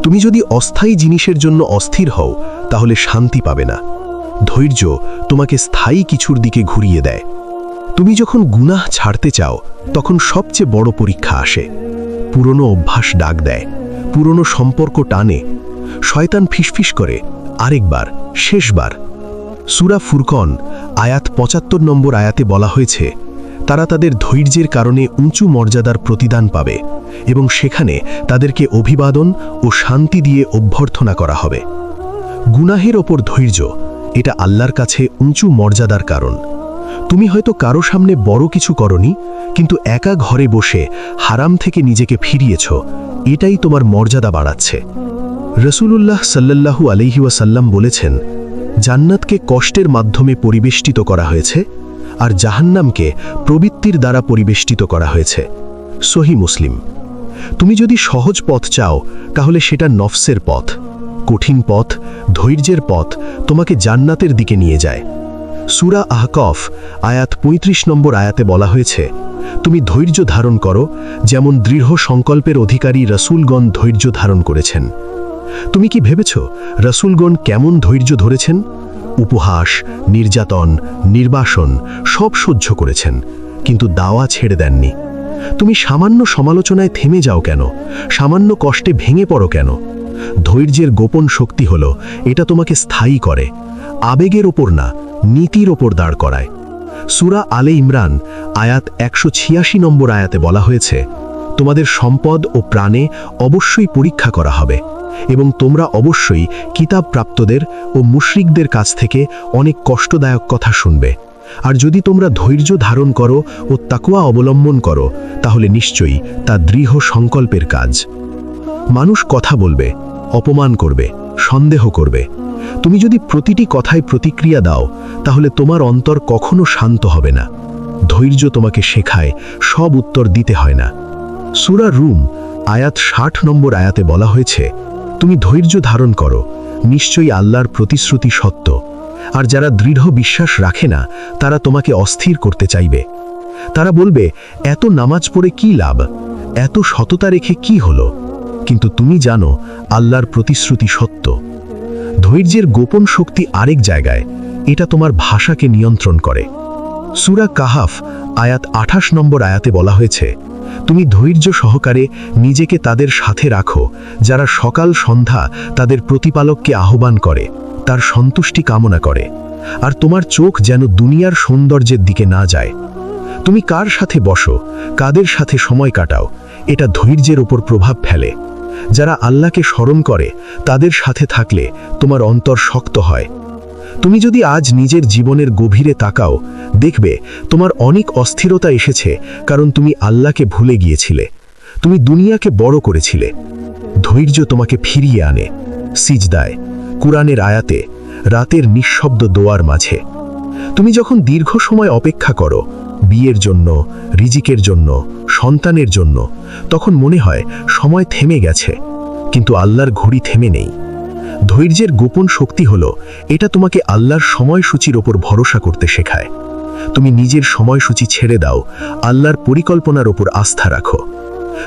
তুমি যদি অস্থায়ী জিনিসের জন্য অস্থির হও তাহলে শান্তি পাবে না। ধৈর্য তোমাকে স্থায়ী কিছুর দিকে ঘুরিয়ে দেয়। তুমি যখন গুনাহ ছাড়তে চাও তখন সবচেয়ে বড় পরীক্ষা আসে। পুরনো অভ্যাস ডাক দেয়, পুরনো সম্পর্ক টানে, শয়তান ফিসফিস করে, আরেকবার, শেষবার। সূরা ফুরকন আয়াত 75 নম্বর আয়াতে বলা হয়েছে, তারা তাদের ধৈর্যের কারণে উঁচু মর্যাদার প্রতিদান পাবে, এবং সেখানে তাদেরকে অভিবাদন ও শান্তি দিয়ে অভ্যর্থনা করা হবে। গুনাহের ওপর ধৈর্য, এটা আল্লাহর কাছে উঁচু মর্যাদার কারণ। তুমি হয়তো কারো সামনে বড় কিছু করনি, কিন্তু একা ঘরে বসে হারাম থেকে নিজেকে ফিরিয়েছ, এটাই তোমার মর্যাদা বাড়াচ্ছে। রাসূলুল্লাহ সাল্লাল্লাহু আলাইহি ওয়াসাল্লাম বলেছেন, জান্নাতকে কষ্টের মাধ্যমে পরিবেষ্টিত করা হয়েছে, আর জাহান্নামকে প্রবৃত্তির দ্বারা পরিবেষ্টিত করা হয়েছে। সহিহ মুসলিম। তুমি যদি সহজ পথ চাও তাহলে সেটা নফসের পথ। কঠিন পথ, ধৈর্যের পথ তোমাকে জান্নাতের দিকে নিয়ে যায়। সূরা আহকাফ আয়াত 35 নম্বর আয়াতে বলা হয়েছে, তুমি ধৈর্য ধারণ করো যেমন দৃঢ় সংকল্পের অধিকারী রাসূলগণ ধৈর্য ধারণ করেছেন। তুমি কি ভেবেছ রাসূলগণ কেমন ধৈর্য ধরেছেন? উপহাস, নির্যাতন, নির্বাসন সব সহ্য করেছেন, কিন্তু দাওয়া ছেড়ে দেননি। তুমি সামান্য সমালোচনায় থেমে যাও কেন? সামান্য কষ্টে ভেঙে পড়ো কেন? ধৈর্যের গোপন শক্তি হলো, এটা তোমাকে স্থায়ী করে, আবেগের ওপর না, নীতির ওপর দাঁড় করায়। সূরা আলে ইমরান আয়াত 186 নম্বর আয়াতে বলা হয়েছে, তোমাদের সম্পদ ও প্রাণে অবশ্যই পরীক্ষা করা হবে, এবং তোমরা অবশ্যই কিতাব প্রাপ্তদের ও মুশরিকদের কাছ থেকে অনেক কষ্টদায়ক কথা শুনবে। আর যদি তোমরা ধৈর্য ধারণ করো ও তাকওয়া অবলম্বন করো তাহলে নিশ্চয়ই তা দৃঢ় সংকল্পের কাজ। মানুষ কথা বলবে, অপমান করবে, সন্দেহ করবে। তুমি যদি প্রতিটি কথায় প্রতিক্রিয়া দাও তাহলে তোমার অন্তর কখনো শান্ত হবে না। ধৈর্য তোমাকে শেখায় সব উত্তর দিতে হয় না। সূরা রুম আয়াত 60 নম্বর আয়াতে বলা হয়েছে, তুমি ধৈর্য ধারণ করো, নিশ্চয়ই আল্লাহর প্রতিশ্রুতি সত্য। আর যারা দৃঢ় বিশ্বাস রাখে না তারা তোমাকে অস্থির করতে চাইবে। তারা বলবে, এত নামাজ পড়ে কি লাভ, এত সততা রেখে কি হলো? কিন্তু তুমি জানো আল্লাহর প্রতিশ্রুতি সত্য। ধৈর্যের গোপন শক্তি আরেক জায়গায়, এটা তোমার ভাষাকে নিয়ন্ত্রণ করে। সূরা কাহাফ আয়াত 28 নম্বর আয়াতে বলা হয়েছে, তুমি ধৈর্য সহকারে নিজেকে তাদের সাথে রাখো যারা সকাল সন্ধ্যা তাদের প্রতিপালককে আহ্বান করে, তার সন্তুষ্টি কামনা করে। আর তোমার চোখ যেন দুনিয়ার সৌন্দর্যের দিকে না যায়। তুমি কার সাথে বসো, কাদের সাথে সময় কাটাও, এটা ধৈর্যের ওপর প্রভাব ফেলে। যারা আল্লাহকে স্মরণ করে তাদের সাথে থাকলে তোমার অন্তর শক্ত হয়। তুমি যদি আজ নিজের জীবনের গভীরে তাকাও, দেখবে তোমার অনেক অস্থিরতা এসেছে, কারণ তুমি আল্লাহকে ভুলে গিয়েছিলে। তুমি দুনিয়াকে বড় করেছিলে। ধৈর্য তোমাকে ফিরিয়ে আনে সিজদায়, কুরআনের আয়াতে, রাতের নিঃশব্দ দোয়ার মাঝে। তুমি যখন দীর্ঘ সময় অপেক্ষা করো, বিয়ের জন্য, রিজিকের জন্য, সন্তানের জন্য, তখন মনে হয় সময় থেমে গেছে, কিন্তু আল্লাহর ঘড়ি থেমে নেই। ধৈর্যের গোপন শক্তি হলো এটা তোমাকে আল্লাহর সময়সূচির ওপর ভরসা করতে শেখায়। তুমি নিজের সময়সূচি ছেড়ে দাও, আল্লাহর পরিকল্পনার ওপর আস্থা রাখো।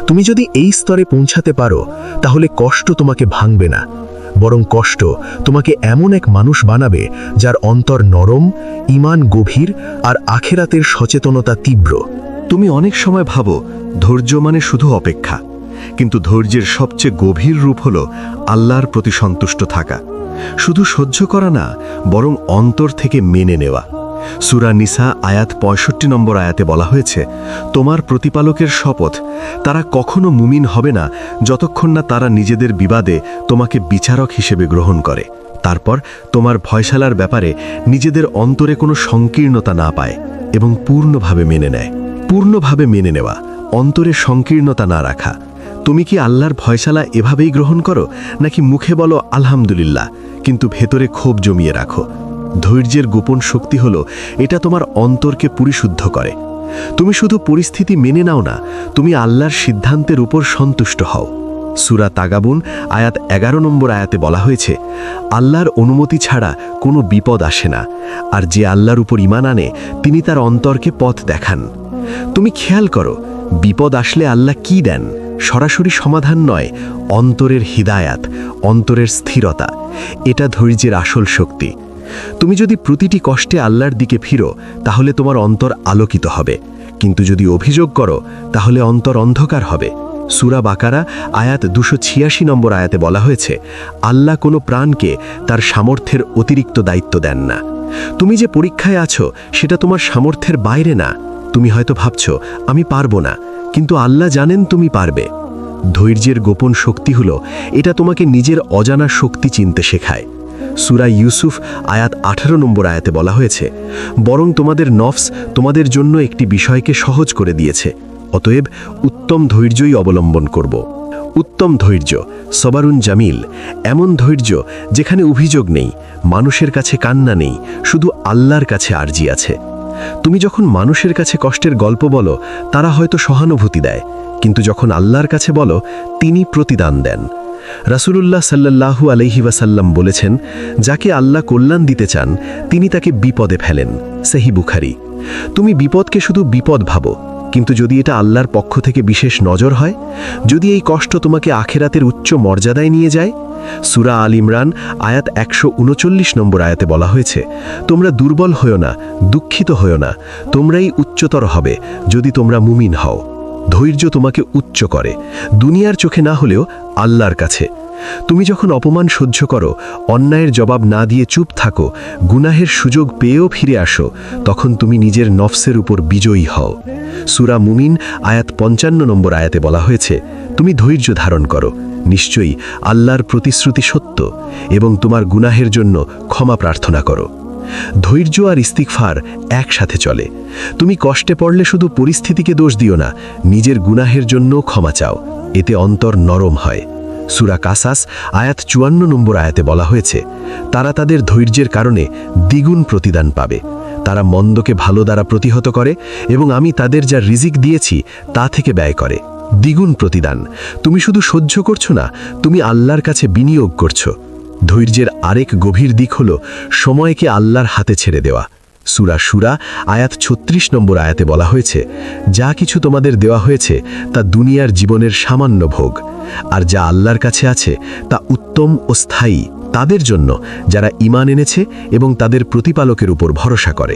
তুমি যদি এই স্তরে পৌঁছাতে পারো, তাহলে কষ্ট তোমাকে ভাঙবে না, বরং কষ্ট তোমাকে এমন এক মানুষ বানাবে যার অন্তর নরম, ঈমান গভীর আর আখিরাতের সচেতনতা তীব্র। তুমি অনেক সময় ভাবো ধৈর্য মানে শুধু অপেক্ষা, কিন্তু ধৈর্যের সবচেয়ে গভীর রূপ হলো আল্লাহর প্রতি সন্তুষ্ট থাকা। শুধু সহ্য করা না, বরং অন্তর থেকে মেনে নেওয়া। সূরা নিসা আয়াত ৬৫ নম্বর আয়াতে বলা হয়েছে, তোমার প্রতিপালকের শপথ, তারা কখনো মুমিন হবে না যতক্ষণ না তারা নিজেদের বিবাদে তোমাকে বিচারক হিসেবে গ্রহণ করে, তারপর তোমার ফয়সালার ব্যাপারে নিজেদের অন্তরে কোনো সংকীর্ণতা না পায় এবং পূর্ণভাবে মেনে নেয়। পূর্ণভাবে মেনে নেওয়া, অন্তরে সংকীর্ণতা না রাখা। তুমি কি আল্লাহর ফয়সালা এভাবেই গ্রহণ করো, নাকি মুখে বলো আলহামদুলিল্লাহ, কিন্তু ভেতরে ক্ষোভ জমিয়ে রাখো? ধৈর্যের গোপন শক্তি হলো এটা তোমার অন্তরকে পরিশুদ্ধ করে। তুমি শুধু পরিস্থিতি মেনে নাও না, তুমি আল্লাহর সিদ্ধান্তের উপর সন্তুষ্ট হও। সূরা তাগাবুন আয়াত ১১ নম্বর আয়াতে বলা হয়েছে, আল্লাহর অনুমতি ছাড়া কোনো বিপদ আসে না, আর যে আল্লাহর উপর ঈমান আনে তিনি তার অন্তরকে পথ দেখান। তুমি খেয়াল করো, বিপদ আসলে আল্লাহ কি দেন? সরাসরি সমাধান নয়, অন্তরের হিদায়াত, অন্তরের স্থিরতা। এটা ধৈর্যের আসল শক্তি। তুমি যদি প্রতিটি কষ্টে আল্লাহর দিকে ফিরো, তাহলে তোমার অন্তর আলোকিত হবে, কিন্তু যদি অভিযোগ করো, তাহলে অন্তর অন্ধকার হবে। সূরা বাকারা আয়াত ২৮৬ নম্বর আয়াতে বলা হয়েছে, আল্লাহ কোনো প্রাণকে তার সামর্থ্যের অতিরিক্ত দায়িত্ব দেন না। তুমি যে পরীক্ষায় আছো সেটা তোমার সামর্থ্যের বাইরে না। তুমি হয়তো ভাবছো আমি পারবো না, কিন্তু আল্লাহ জানেন তুমি পারবে। ধৈর্যের গোপন শক্তি হলো এটা তোমাকে নিজের অজানা শক্তি চিনতে শেখায়। সূরা ইউসুফ আয়াত ১৮ নম্বর আয়াতে বলা হয়েছে, বরং তোমাদের নফস তোমাদের জন্য একটি বিষয়কে সহজ করে দিয়েছে, অতএব উত্তম ধৈর্যই অবলম্বন করব। উত্তম ধৈর্য, সবারুন জামিল, এমন ধৈর্য যেখানে অভিযোগ নেই, মানুষের কাছে কান্না নেই, শুধু আল্লাহর কাছে আরজি আছে। তুমি যখন মানুষের কাছে কষ্টের গল্প বলো, তারা হয়তো সহানুভূতি দেয়, কিন্তু যখন আল্লাহর কাছে বলো, তিনি প্রতিদান দেন। রাসূলুল্লাহ সাল্লাল্লাহু আলাইহি ওয়াসাল্লাম বলেছেন, যাকে আল্লাহ কল্যাণ দিতে চান তিনি তাকে বিপদে ফেলেন। সহিহ বুখারী। তুমি বিপদকে শুধু বিপদ ভাবো, কিন্তু যদি এটা আল্লাহর পক্ষ থেকে বিশেষ নজর হয়, যদি এই কষ্ট তোমাকে আখিরাতের উচ্চ মর্যাদায় নিয়ে যায়। সূরা আল ইমরান আয়াত ১৩৯ নম্বর আয়াতে বলা হয়েছে, তোমরা দুর্বল হও না, দুঃখিত হও না, তোমরাই উচ্চতর হবে যদি তোমরা মুমিন হও। ধৈর্য তোমাকে উচ্চ করে, দুনিয়ার চোখে না হলেও আল্লাহর কাছে। তুমি যখন অপমান সহ্য করো, অন্যায়ের জবাব না দিয়ে চুপ থাকো, গুনাহের সুযোগ পেয়েও ফিরে আসো, তখন তুমি নিজের নফসের উপর বিজয়ী হও। সূরা মুমিন আয়াত ৫৫ নম্বর আয়াতে বলা হয়েছে, তুমি ধৈর্য ধারণ করো, নিশ্চয়ই আল্লাহর প্রতিশ্রুতি সত্য, এবং তোমার গুনাহের জন্য ক্ষমা প্রার্থনা করো। ধৈর্য আর ইস্তিগফার একসাথে চলে। তুমি কষ্টে পড়লে শুধু পরিস্থিতিকে দোষ দিও না, নিজের গুনাহের জন্য ক্ষমা চাও, এতে অন্তর নরম হয়। সূরা কাসাস আয়াত ৫৪ নম্বর আয়াতে বলা হয়েছে, তারা তাদের ধৈর্যের কারণে দ্বিগুণ প্রতিদান পাবে। তারা মন্দকে ভালো দ্বারা প্রতিহত করে এবং আমি তাদের যা রিজিক দিয়েছি তা থেকে ব্যয় করে। দ্বিগুণ প্রতিদান। তুমি শুধু সহ্য করছো না, তুমি আল্লাহর কাছে বিনিয়োগ করছো। ধৈর্যের আরেক গভীর দিক হলো সময়কে আল্লাহর হাতে ছেড়ে দেওয়া। সূরা শুরা আয়াত ৩৬ নম্বর আয়াতে বলা হয়েছে, যা কিছু তোমাদের দেওয়া হয়েছে তা দুনিয়ার জীবনের সামান্য ভোগ, আর যা আল্লাহর কাছে আছে তা উত্তম ও স্থায়ী তাদের জন্য যারা ঈমান এনেছে এবং তাদের প্রতিপালকের উপর ভরসা করে।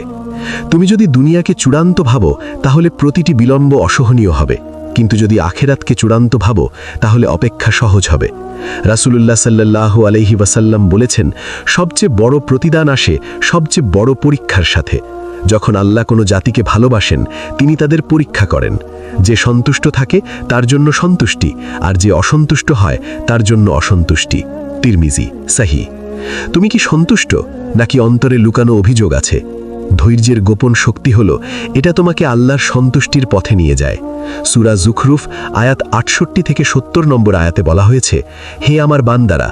তুমি যদি দুনিয়াকে চূড়ান্ত ভাবো, তাহলে প্রতিটি বিলম্ব অসহনীয় হবে, কিন্তু যদি আখিরাতকে চূড়ান্ত ভাবো, তাহলে অপেক্ষা সহজ হবে। রাসূলুল্লাহ সাল্লাল্লাহু আলাইহি ওয়াসাল্লাম বলেছেন, সবচেয়ে বড় প্রতিদান আসে সবচেয়ে বড় পরীক্ষার সাথে। যখন আল্লাহ কোনো জাতিকে ভালোবাসেন, তিনি তাদের পরীক্ষা করেন। যে সন্তুষ্ট থাকে তার জন্য সন্তুষ্টি, আর যে অসন্তুষ্ট হয় তার জন্য অসন্তুষ্টি। তিরমিজি, সাহি। তুমি কি সন্তুষ্ট, নাকি অন্তরে লুকানো অভিযোগ আছে? ধৈর্যের গোপন শক্তি হলো এটা তোমাকে আল্লাহর সন্তুষ্টির পথে নিয়ে যায়। সূরা যুখরুফ আয়াত 68 থেকে 70 নম্বর আয়াতে বলা হয়েছে, হে আমার বান্দারা,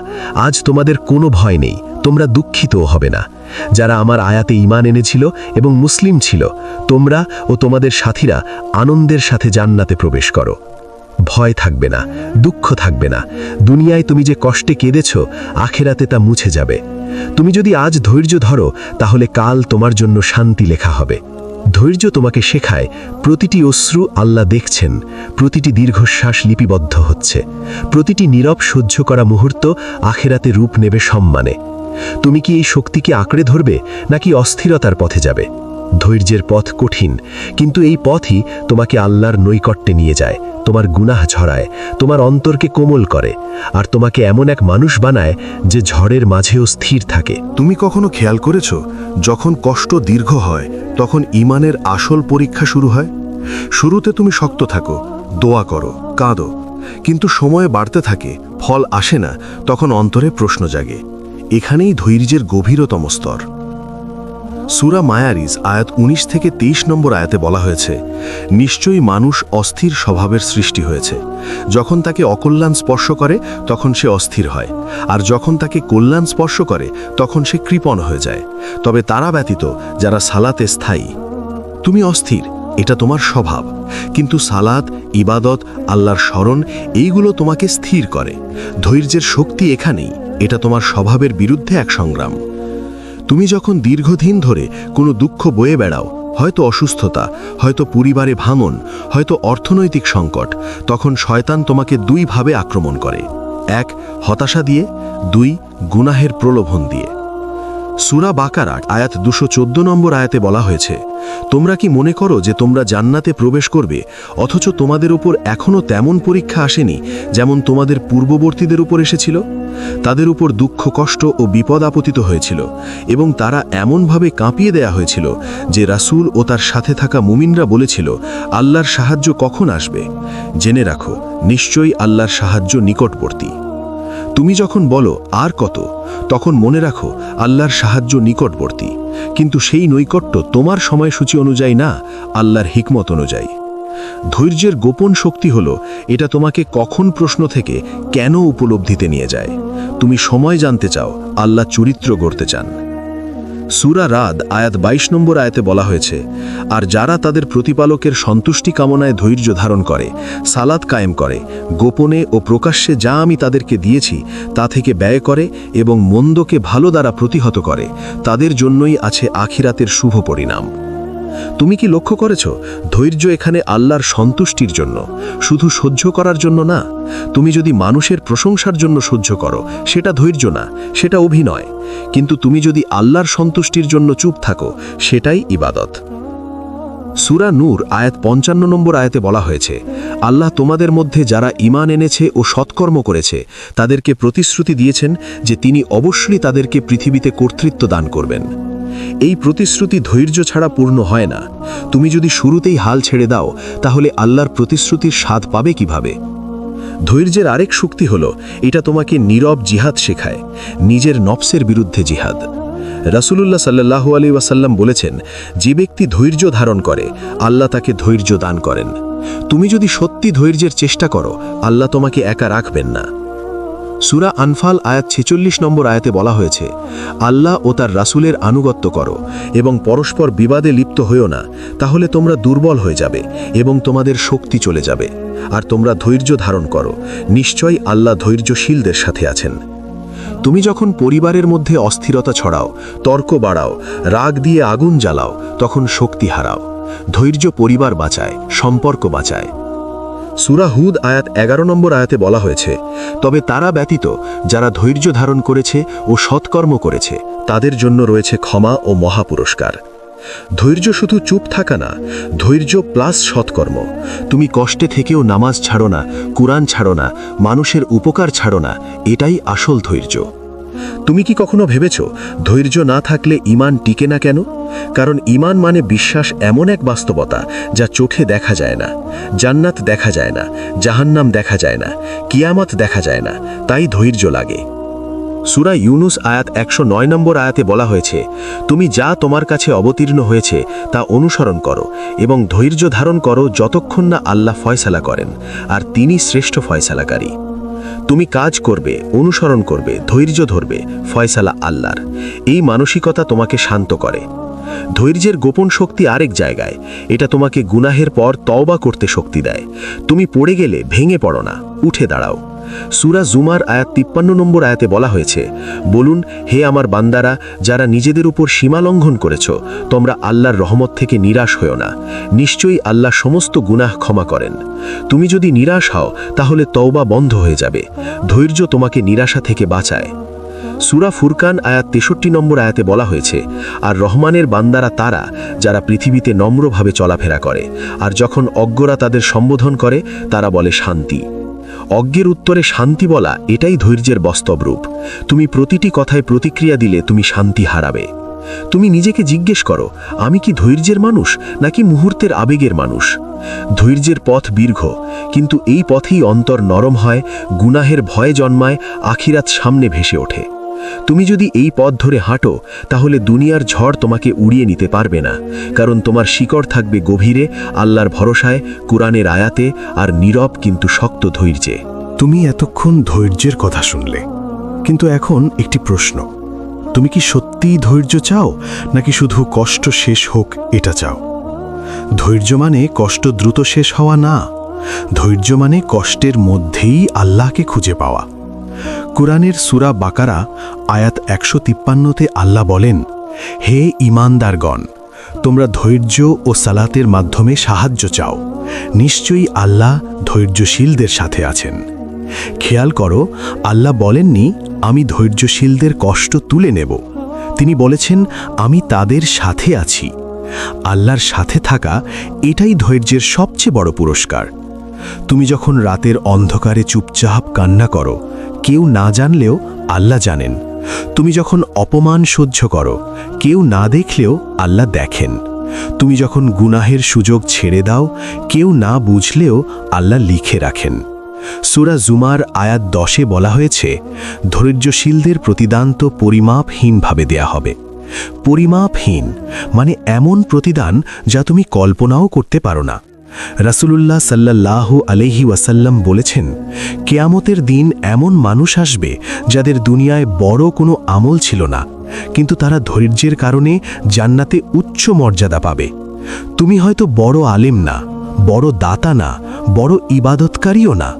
আজ তোমাদের কোনো ভয় নেই, তোমরা দুঃখিতও হবে না। যারা আমার আয়াতে ঈমান এনেছিল এবং মুসলিম ছিল, তোমরা ও তোমাদের সাথীরা আনন্দের সাথে জান্নাতে প্রবেশ করো। ভয় থাকবে না, দুঃখ থাকবে না। দুনিয়ায় তুমি যে কষ্টে কেঁদেছ, আখেরাতে তা মুছে যাবে। তুমি যদি আজ ধৈর্য ধরো, তাহলে কাল তোমার জন্য শান্তি লেখা হবে। ধৈর্য তোমাকে শেখায় প্রতিটি অশ্রু আল্লাহ দেখছেন, প্রতিটি দীর্ঘশ্বাস লিপিবদ্ধ হচ্ছে, প্রতিটি নীরব সহ্য করা মুহূর্ত আখেরাতে রূপ নেবে সম্মানে। তুমি কি এই শক্তিকে আঁকড়ে ধরবে, নাকি অস্থিরতার পথে যাবে? ধৈর্যের পথ কঠিন, কিন্তু এই পথই তোমাকে আল্লাহর নৈকট্যে নিয়ে যায়, তোমার গুনাহ ঝরায়, তোমার অন্তরকে কোমল করে, আর তোমাকে এমন এক মানুষ বানায় যে ঝড়ের মাঝেও স্থির থাকে। তুমি কখনো খেয়াল করেছো, যখন কষ্ট দীর্ঘ হয় তখন ঈমানের আসল পরীক্ষা শুরু হয়? শুরুতে তুমি শক্ত থাকো, দোয়া করো, কাঁদো, কিন্তু সময় বাড়তে থাকে, ফল আসে না, তখন অন্তরে প্রশ্ন জাগে। এখানেই ধৈর্যের গভীরতম স্তর। সূরা মায়ারিজ আয়াত 19 থেকে 23 নম্বর আয়াতে বলা হয়েছে, নিশ্চয়ই মানুষ অস্থির স্বভাবের সৃষ্টি হয়েছে। যখন তাকে অকল্যাণ স্পর্শ করে তখন সে অস্থির হয়, আর যখন তাকে কল্যাণ স্পর্শ করে তখন সে কৃপণ হয়ে যায়। তবে তারা ব্যতীত যারা সালাতে স্থায়ী। তুমি অস্থির, এটা তোমার স্বভাব, কিন্তু সালাত, ইবাদত, আল্লাহর স্মরণ, এইগুলো তোমাকে স্থির করে। ধৈর্যের শক্তি এখানেই, এটা তোমার স্বভাবের বিরুদ্ধে এক সংগ্রাম। তুমি যখন দীর্ঘদিন ধরে কোনো দুঃখ বয়ে বেড়াও, হয়তো অসুস্থতা, হয়তো পরিবারে ভাঙন, হয়তো অর্থনৈতিক সংকট, তখন শয়তান তোমাকে দুইভাবে আক্রমণ করে। এক, হতাশা দিয়ে, দুই, গুনাহের প্রলোভন দিয়ে। সূরা বাকারা আয়াত 214 নম্বর আয়াতে বলা হয়েছে, তোমরা কি মনে করো যে তোমরা জান্নাতে প্রবেশ করবে, অথচ তোমাদের উপর এখনও তেমন পরীক্ষা আসেনি যেমন তোমাদের পূর্ববর্তীদের উপর এসেছিল? তাদের উপর দুঃখ, কষ্ট ও বিপদ আপতিত হয়েছিল, এবং তারা এমনভাবে কাঁপিয়ে দেয়া হয়েছিল যে রাসূল ও তার সাথে থাকা মুমিনরা বলেছিল, আল্লাহর সাহায্য কখন আসবে? জেনে রাখো, নিশ্চয়ই আল্লাহর সাহায্য নিকটবর্তী। তুমি যখন বলো আর কত, তখন মনে রাখো আল্লাহর সাহায্য নিকটবর্তী, কিন্তু সেই নৈকট্য তোমার সময়সূচি অনুযায়ী না, আল্লাহর হিকমত অনুযায়ী। ধৈর্যের গোপন শক্তি হলো এটা তোমাকে কখন প্রশ্ন থেকে কেন উপলব্ধিতে নিয়ে যায়। তুমি সময় জানতে চাও, আল্লাহ চরিত্র গড়তে চান। সূরা রাদ আয়াত 22 নম্বর আয়াতে বলা হয়েছে, আর যারা তাদের প্রতিপালকের সন্তুষ্টি কামনায় ধৈর্য ধারণ করে, সালাত কায়েম করে, গোপনে ও প্রকাশ্যে যা আমি তাদেরকে দিয়েছি তা থেকে ব্যয় করে এবং মন্দকে ভালো দ্বারা প্রতিহত করে, তাদের জন্যই আছে আখিরাতের শুভ পরিণাম। তুমি কি লক্ষ্য করেছ, ধৈর্য এখানে আল্লাহর সন্তুষ্টির জন্য, শুধু সহ্য করার জন্য না। তুমি যদি মানুষের প্রশংসার জন্য সহ্য করো, সেটা ধৈর্য না, সেটা অভিনয়। কিন্তু তুমি যদি আল্লাহর সন্তুষ্টির জন্য চুপ থাকো, সেটাই ইবাদত। সূরা নূর আয়াত 55 নম্বর আয়াতে বলা হয়েছে, আল্লাহ তোমাদের মধ্যে যারা ঈমান এনেছে ও সৎকর্ম করেছে তাদেরকে প্রতিশ্রুতি দিয়েছেন যে তিনি অবশ্যই তাদেরকে পৃথিবীতে কর্তৃত্ব দান করবেন। এই প্রতিশ্রুতি ধৈর্য ছাড়া পূর্ণ হয় না। তুমি যদি শুরুতেই হাল ছেড়ে দাও, তাহলে আল্লাহর প্রতিশ্রুতির স্বাদ পাবে কিভাবে? ধৈর্যের আরেক শক্তি হলো এটা তোমাকে নীরব জিহাদ শেখায়, নিজের নফসের বিরুদ্ধে জিহাদ। রাসূলুল্লাহ সাল্লাল্লাহু আলাইহি ওয়াসাল্লাম বলেছেন, যে ব্যক্তি ধৈর্য ধারণ করে আল্লাহ তাকে ধৈর্য দান করেন। তুমি যদি সত্যি ধৈর্যের চেষ্টা করো, আল্লাহ তোমাকে একা রাখবেন না। সূরা আনফাল আয়াত 46 নম্বর আয়াতে বলা হয়েছে, আল্লাহ ও তার রাসূলের আনুগত্য করো এবং পরস্পর বিবাদে লিপ্ত হইও না, তাহলে তোমরা দুর্বল হয়ে যাবে এবং তোমাদের শক্তি চলে যাবে। আর তোমরা ধৈর্য ধারণ করো, নিশ্চয়ই আল্লাহ ধৈর্যশীলদের সাথে আছেন। তুমি যখন পরিবারের মধ্যে অস্থিরতা ছড়াও, তর্ক বাড়াও, রাগ দিয়ে আগুন জ্বালাও, তখন শক্তি হারাও। ধৈর্য পরিবার বাঁচায়, সম্পর্ক বাঁচায়। সূরা হুদ আয়াত 11 নম্বর আয়াতে বলা হয়েছে, তবে তারা ব্যতীত যারা ধৈর্য ধারণ করেছে ও সৎকর্ম করেছে তাদের জন্য রয়েছে ক্ষমা ও মহাপুরস্কার। ধৈর্য শুধু চুপ থাকা না, ধৈর্য প্লাস সৎকর্ম। তুমি কষ্টে থেকেও নামাজ ছাড়ো না, কুরআন ছাড়ো না, মানুষের উপকার ছাড়ো না, এটাই আসল ধৈর্য। তুমি কি কখনো ভেবেছ ধৈর্য না থাকলে ঈমান টিকে না কেন? কারণ ঈমান মানে বিশ্বাস এমন এক বাস্তবতা যা চোখে দেখা যায় না। জান্নাত দেখা যায় না, জাহান্নাম দেখা যায় না, কিয়ামত দেখা যায় না, তাই ধৈর্য লাগে। সূরা ইউনুস আয়াত 109 নম্বর আয়াতে বলা হয়েছে, তুমি যা তোমার কাছে অবতীর্ণ হয়েছে তা অনুসরণ করো এবং ধৈর্য ধারণ করো যতক্ষণ না আল্লাহ ফয়সালা করেন, আর তিনি শ্রেষ্ঠ ফয়সালাকারী। তুমি কাজ করবে, অনুসরণ করবে, ধৈর্য ধরবে, ফয়সালা আল্লাহর। এই মানসিকতা তোমাকে শান্ত করে। ধৈর্যের গোপন শক্তি আরেক জায়গায়। এটা তোমাকে গুনাহের পর তওবা করতে শক্তি দেয়। তুমি পড়ে গেলে ভেঙে পড়ো না, উঠে দাঁড়াও। সূরা জুমার আয়াত 53 নম্বর আয়াতে বলা হয়েছে, বলুন, হে আমার বান্দারা, যারা নিজেদের উপর সীমা লঙ্ঘন করেছ, তোমরা আল্লাহর রহমত থেকে নিরাশ হও না। নিশ্চয়ই আল্লাহ সমস্ত গুনাহ ক্ষমা করেন। তুমি যদি নিরাশ হও তাহলে তওবা বন্ধ হয়ে যাবে। ধৈর্য তোমাকে নিরাশা থেকে বাঁচায়। সূরা ফুরকান আয়াত 63 নম্বর আয়াতে বলা হয়েছে, আর রহমানের বান্দারা তারা যারা পৃথিবীতে নম্রভাবে চলাফেরা করে, আর যখন অজ্ঞরা তাদের সম্বোধন করে তারা বলে শান্তি। অজ্ঞের উত্তরে শান্তি বলা এটাই ধৈর্যের বাস্তব রূপ। তুমি প্রতিটি কথায় প্রতিক্রিয়া দিলে তুমি শান্তি হারাবে। তুমি নিজেকে জিজ্ঞেস করো, আমি কি ধৈর্যের মানুষ নাকি মুহূর্তের আবেগের মানুষ? ধৈর্যের পথ দীর্ঘ, কিন্তু এই পথেই অন্তর নরম হয়, গুনাহের ভয় জন্মায়, আখিরাত সামনে ভেসে ওঠে। তুমি যদি এই পথ ধরে হাঁটো তাহলে দুনিয়ার ঝড় তোমাকে উড়িয়ে নিতে পারবে না, কারণ তোমার শিকড় থাকবে গভীরে, আল্লাহর ভরসায়, কুরআনের আয়াতে, আর নীরব কিন্তু শক্ত ধৈর্যে। তুমি এতক্ষণ ধৈর্যের কথা শুনলে, কিন্তু এখন একটি প্রশ্ন। তুমি কি সত্যিই ধৈর্য চাও নাকি শুধু কষ্ট শেষ হোক এটা চাও? ধৈর্য মানে কষ্ট দ্রুত শেষ হওয়া না। ধৈর্য মানে কষ্টের মধ্যেই আল্লাহকে খুঁজে পাওয়া। কুরআনের সূরা বাকারা আয়াত 153তে আল্লাহ বলেন, হে ঈমানদারগণ, তোমরা ধৈর্য ও সালাতের মাধ্যমে সাহায্য চাও। নিশ্চয়ই আল্লাহ ধৈর্যশীলদের সাথে আছেন। খেয়াল করো, আল্লাহ বলেননি আমি ধৈর্যশীলদের কষ্ট তুলে নেব। তিনি বলেছেন আমি তাদের সাথে আছি। আল্লাহর সাথে থাকা এটাই ধৈর্যের সবচেয়ে বড় পুরস্কার। তুমি যখন রাতের অন্ধকারে চুপচাপ কান্না করো, কেউ না জানলেও আল্লাহ জানেন। তুমি যখন অপমান সহ্য করো, কেউ না দেখলেও আল্লাহ দেখেন। তুমি যখন গুনাহের সুযোগ ছেড়ে দাও, কেউ না বুঝলেও আল্লাহ লিখে রাখেন। সূরা জুমার আয়াত 10-এ বলা হয়েছে, ধৈর্যশীলদের প্রতিদান তো পরিমাপহীনভাবে দেয়া হবে। পরিমাপহীন মানে এমন প্রতিদান যা তুমি কল্পনাও করতে পারো না। রাসূলুল্লাহ সাল্লাল্লাহু আলাইহি ওয়াসাল্লাম বলেছেন, কিয়ামতের দিন এমন মানুষ আসবে যাদের দুনিয়ায় বড় কোনো আমল ছিল না, কিন্তু তারা ধৈর্যের কারণে জান্নাতে উচ্চ মর্যাদা পাবে। তুমি হয়তো বড় আলেম না, বড় দাতা না, বড় ইবাদতকারীও না,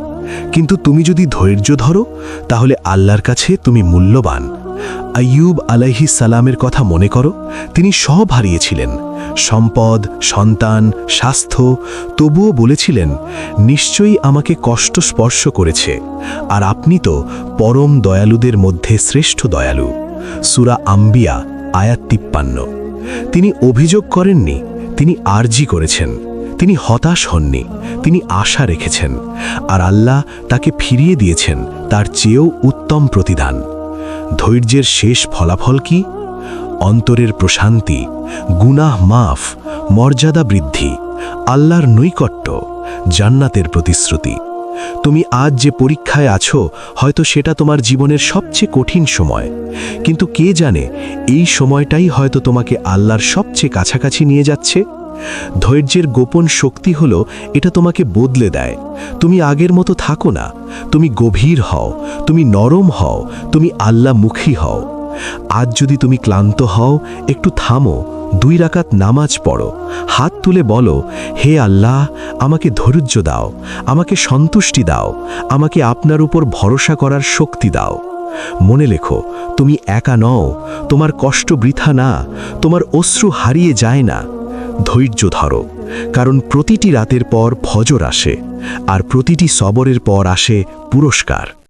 কিন্তু তুমি যদি ধৈর্য ধরো তাহলে আল্লাহর কাছে তুমি মূল্যবান। আইয়ুব আলাইহিস সালামের কথা মনে করো। তিনি সব হারিয়েছিলেন, সম্পদ, সন্তান, স্বাস্থ্য, তবুও বলেছিলেন, নিশ্চয়ই আমাকে কষ্ট স্পর্শ করেছে, আর আপনি তো পরম দয়ালুদের মধ্যে শ্রেষ্ঠ দয়ালু। সূরা আম্বিয়া আয়াত 53। তিনি অভিযোগ করেননি, তিনি আরজি করেছেন। তিনি হতাশ হননি, তিনি আশা রেখেছেন, আর আল্লাহ তাকে ফিরিয়ে দিয়েছেন তার চেয়েও উত্তম প্রতিদান। ধৈর্যের শেষ ফলাফল কি? অন্তরের প্রশান্তি, গুনাহ মাফ, মর্যাদা বৃদ্ধি, আল্লাহর নৈকট্য, জান্নাতের প্রতিশ্রুতি। তুমি আজ যে পরীক্ষায় আছো, হয়তো সেটা তোমার জীবনের সবচেয়ে কঠিন সময়, কিন্তু কে জানে এই সময়টাই হয়তো তোমাকে আল্লাহর সবচেয়ে কাছাকাছি নিয়ে যাচ্ছে। ধৈর্যের গোপন শক্তি হলো এটা তোমাকে বদলে দেয়। তুমি আগের মতো থাকো না, তুমি গভীর হও, তুমি নরম হও, তুমি আল্লাহমুখী হও। আজ যদি তুমি ক্লান্ত হও, একটু থামো, 2 রাকাত নামাজ পড়ো, হাত তুলে বলো, হে আল্লাহ, আমাকে ধৈর্য দাও, আমাকে সন্তুষ্টি দাও, আমাকে আপনার উপর ভরসা করার শক্তি দাও। মনে লেখো, তুমি একা নও, তোমার কষ্ট বৃথা না, তোমার অশ্রু হারিয়ে যায় না। ধৈর্য ধরো, কারণ প্রতিটি রাতের পর ফজর আসে, আর প্রতিটি সবরের পর আসে পুরস্কার।